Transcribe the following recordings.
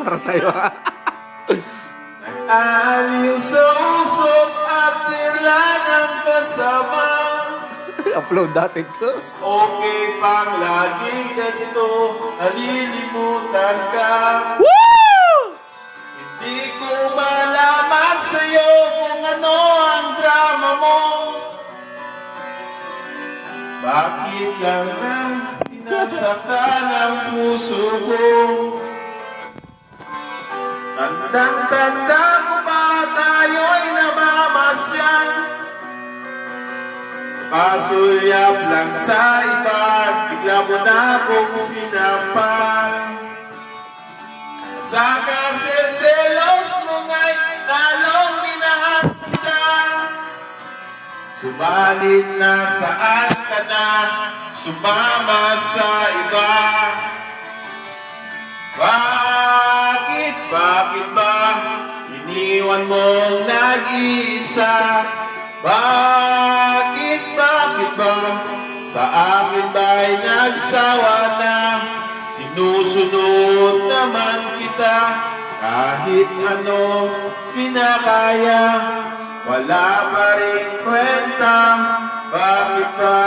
Para tayo ha. Nag-aliw sa usok at tirlan ang kasama. Upload natin to. Okay pang laging ganito, nalilimutan ka. Woo! Hindi ko malaman sa'yo kung ano ang drama mo. Bakit lang nang sinasaktan ang puso ko? Tandang-tanda ko ba tayo'y namamasyal? Pasulyap lang sa iba, bigla mo na akong sinampal. Sa kasi selos mo nga'y lalong minahal kita. Subalit nasaan ka na, sumama sa iba. Bakit ba iniwan mong nag-iisa? Bakit ba sa akin ba'y nagsawa na? Sinusunod naman kita kahit anong kinakaya. Wala pa rin kwenta, bakit ba?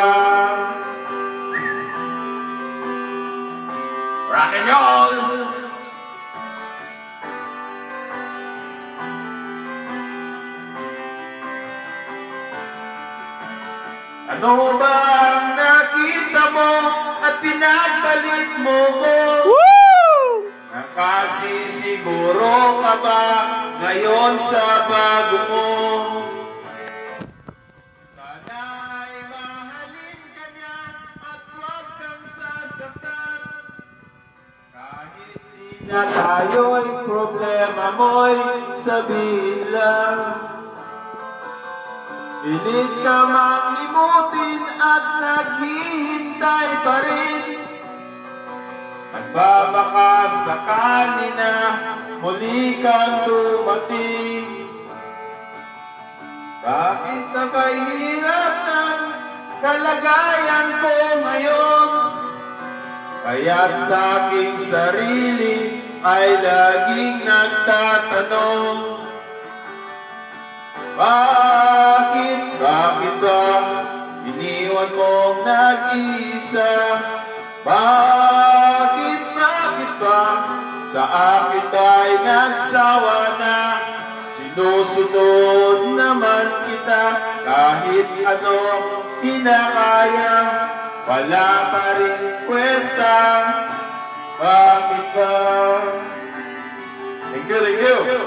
Rock and roll! Ano ba ang nakita mo at pinagpalit mo ko? Woo! Nakasisiguro ka ba ngayon sa bago mo? Sana'y mahalin ka niya at huwag kang sasaktan. Kahit di na tayo'y problema mo'y sabihin lang. Pilit ka mang limutin at naghihintay pa rin. Nagbabaka sakali na muli kang dumating. Bakit na ba'y hirap ng kalagayan ko ngayon? Kaya't sa aking sarili ay laging nagtatanong. Bakit ba iniwan mong nag-iisa? Bakit ba sa akin ba'y nagsawa na? Sinusunod naman kita kahit ano kinakaya. Wala pa rin kwenta, bakit ba? Thank you.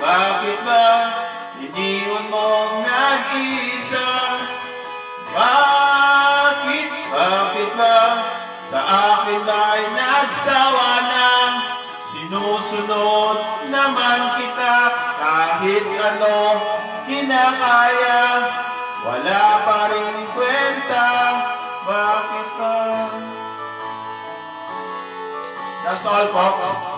Bakit ba iniwan mong nag-iisa? Bakit ba sa akin ba'y nagsawa na? Sinusunod naman kita kahit ano kinakaya. Wala pa rin kwenta, bakit ba? That's all, folks.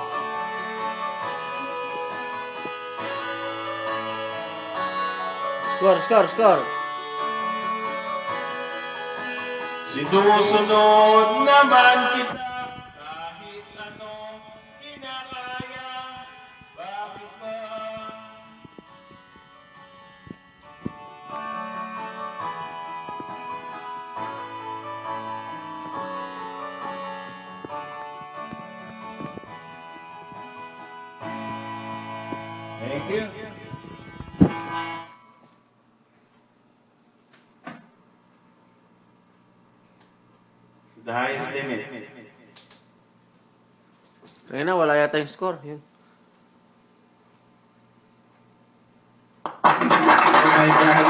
Score. Sinusunod naman kita kahit ano kinakaya. Bakit ba? Thank you. The highest limit. Ayun na, wala yata yung score. Yun. Oh my God.